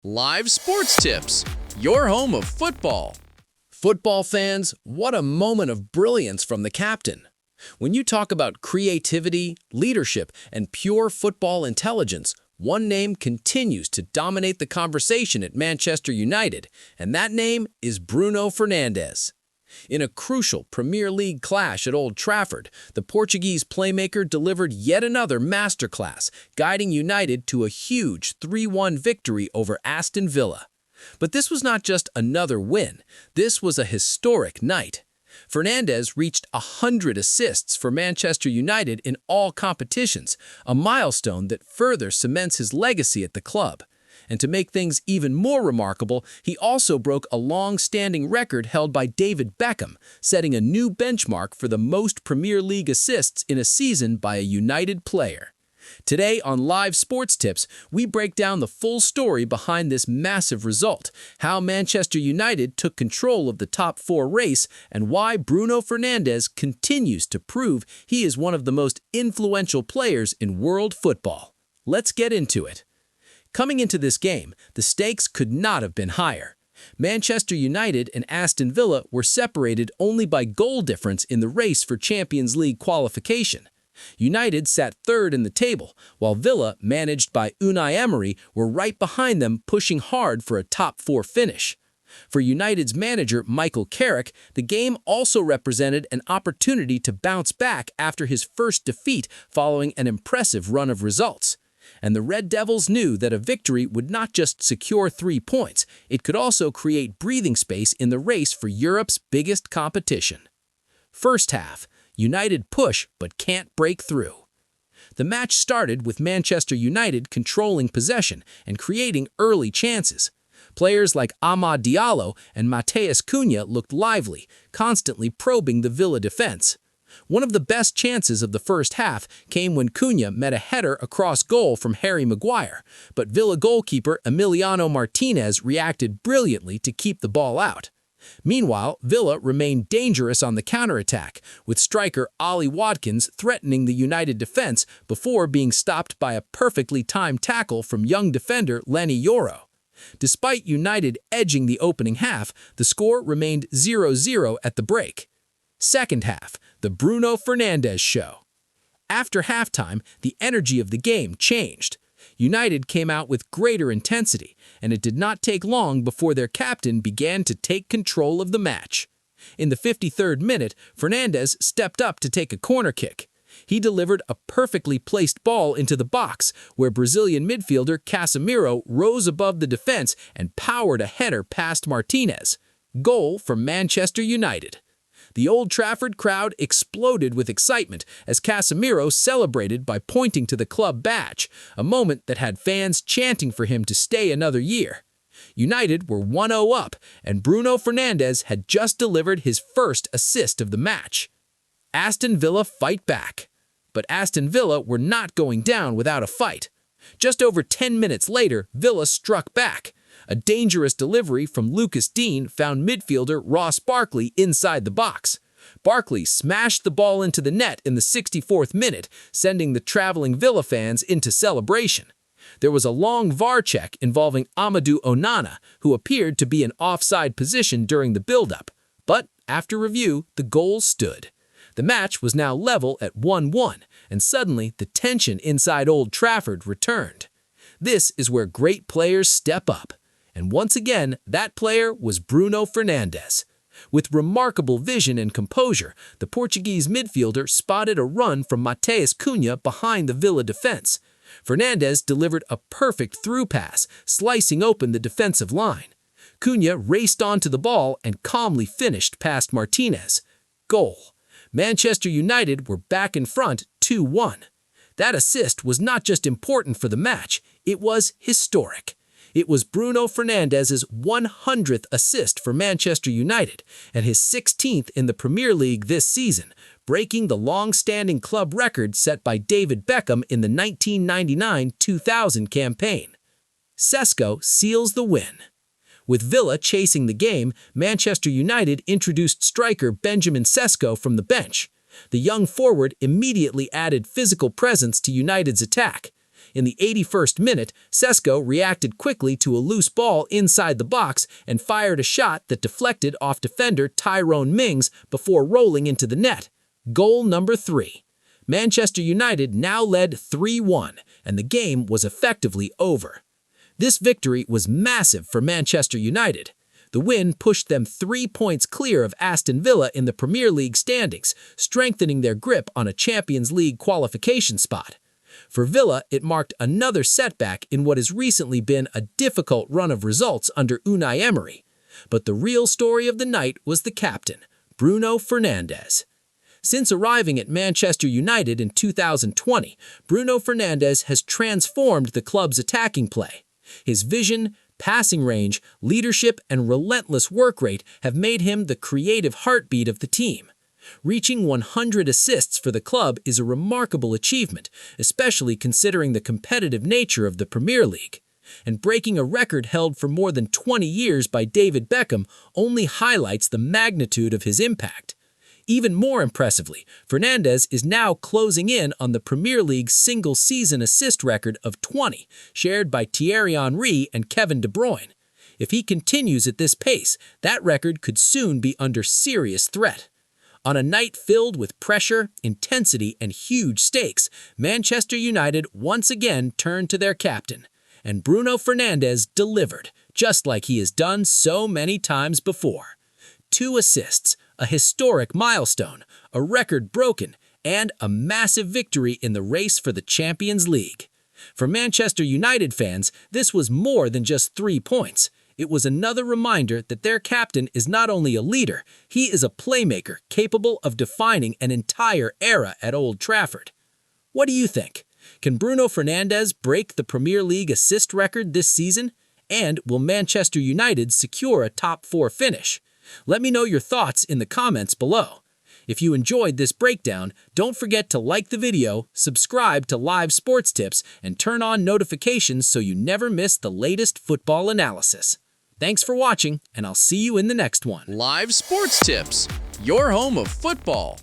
Live Sports Tips, your home of football. Football fans, what a moment of brilliance from the captain. When you talk about creativity, leadership, and pure football intelligence, one name continues to dominate the conversation at Manchester United, and that name is Bruno Fernandes. In a crucial Premier League clash at Old Trafford, the Portuguese playmaker delivered yet another masterclass, guiding United to a huge 3-1 victory over Aston Villa. But this was not just another win, this was a historic night. Fernandes reached 100 assists for Manchester United in all competitions, a milestone that further cements his legacy at the club. And to make things even more remarkable, he also broke a long-standing record held by David Beckham, setting a new benchmark for the most Premier League assists in a season by a United player. Today on Live Sports Tips, we break down the full story behind this massive result, how Manchester United took control of the top four race, and why Bruno Fernandes continues to prove he is one of the most influential players in world football. Let's get into it. Coming into this game, the stakes could not have been higher. Manchester United and Aston Villa were separated only by goal difference in the race for Champions League qualification. United sat third in the table, while Villa, managed by Unai Emery, were right behind them, pushing hard for a top four finish. For United's manager, Michael Carrick, the game also represented an opportunity to bounce back after his first defeat following an impressive run of results. And the Red Devils knew that a victory would not just secure 3 points, it could also create breathing space in the race for Europe's biggest competition. First half, United push but can't break through. The match started with Manchester United controlling possession and creating early chances. Players like Amad Diallo and Matheus Cunha looked lively, constantly probing the Villa defense. One of the best chances of the first half came when Cunha met a header across goal from Harry Maguire, but Villa goalkeeper Emiliano Martinez reacted brilliantly to keep the ball out. Meanwhile, Villa remained dangerous on the counterattack, with striker Ollie Watkins threatening the United defense before being stopped by a perfectly timed tackle from young defender Lenny Yoro. Despite United edging the opening half, the score remained 0-0 at the break. Second half, the Bruno Fernandes show. After halftime, the energy of the game changed. United came out with greater intensity, and it did not take long before their captain began to take control of the match. In the 53rd minute, Fernandes stepped up to take a corner kick. He delivered a perfectly placed ball into the box, where Brazilian midfielder Casemiro rose above the defense and powered a header past Martinez. Goal for Manchester United. The Old Trafford crowd exploded with excitement as Casemiro celebrated by pointing to the club badge, a moment that had fans chanting for him to stay another year. United were 1-0 up, and Bruno Fernandes had just delivered his first assist of the match. Aston Villa fight back. But Aston Villa were not going down without a fight. Just over 10 minutes later, Villa struck back. A dangerous delivery from Lucas Digne found midfielder Ross Barkley inside the box. Barkley smashed the ball into the net in the 64th minute, sending the traveling Villa fans into celebration. There was a long VAR check involving Amadou Onana, who appeared to be in offside position during the build-up. But after review, the goal stood. The match was now level at 1-1, and suddenly the tension inside Old Trafford returned. This is where great players step up. And once again, that player was Bruno Fernandes. With remarkable vision and composure, the Portuguese midfielder spotted a run from Matheus Cunha behind the Villa defense. Fernandes delivered a perfect through pass, slicing open the defensive line. Cunha raced onto the ball and calmly finished past Martinez. Goal. Manchester United were back in front 2-1. That assist was not just important for the match, it was historic. It was Bruno Fernandes' 100th assist for Manchester United and his 16th in the Premier League this season, breaking the long-standing club record set by David Beckham in the 1999-2000 campaign. Sesko seals the win. With Villa chasing the game, Manchester United introduced striker Benjamin Sesko from the bench. The young forward immediately added physical presence to United's attack. In the 81st minute, Sesko reacted quickly to a loose ball inside the box and fired a shot that deflected off defender Tyrone Mings before rolling into the net. Goal number 3. Manchester United now led 3-1, and the game was effectively over. This victory was massive for Manchester United. The win pushed them 3 points clear of Aston Villa in the Premier League standings, strengthening their grip on a Champions League qualification spot. For Villa, it marked another setback in what has recently been a difficult run of results under Unai Emery. But the real story of the night was the captain, Bruno Fernandes. Since arriving at Manchester United in 2020, Bruno Fernandes has transformed the club's attacking play. His vision, passing range, leadership, and relentless work rate have made him the creative heartbeat of the team. Reaching 100 assists for the club is a remarkable achievement, especially considering the competitive nature of the Premier League. And breaking a record held for more than 20 years by David Beckham only highlights the magnitude of his impact. Even more impressively, Fernandes is now closing in on the Premier League's single-season assist record of 20, shared by Thierry Henry and Kevin De Bruyne. If he continues at this pace, that record could soon be under serious threat. On a night filled with pressure, intensity, and huge stakes, Manchester United once again turned to their captain. And Bruno Fernandes delivered, just like he has done so many times before. 2 assists, a historic milestone, a record broken, and a massive victory in the race for the Champions League. For Manchester United fans, this was more than just 3 points. It was another reminder that their captain is not only a leader, he is a playmaker capable of defining an entire era at Old Trafford. What do you think? Can Bruno Fernandes break the Premier League assist record this season? And will Manchester United secure a top 4 finish? Let me know your thoughts in the comments below. If you enjoyed this breakdown, don't forget to like the video, subscribe to Live Sports Tips, and turn on notifications so you never miss the latest football analysis. Thanks for watching, and I'll see you in the next one. Live Sports Tips, your home of football.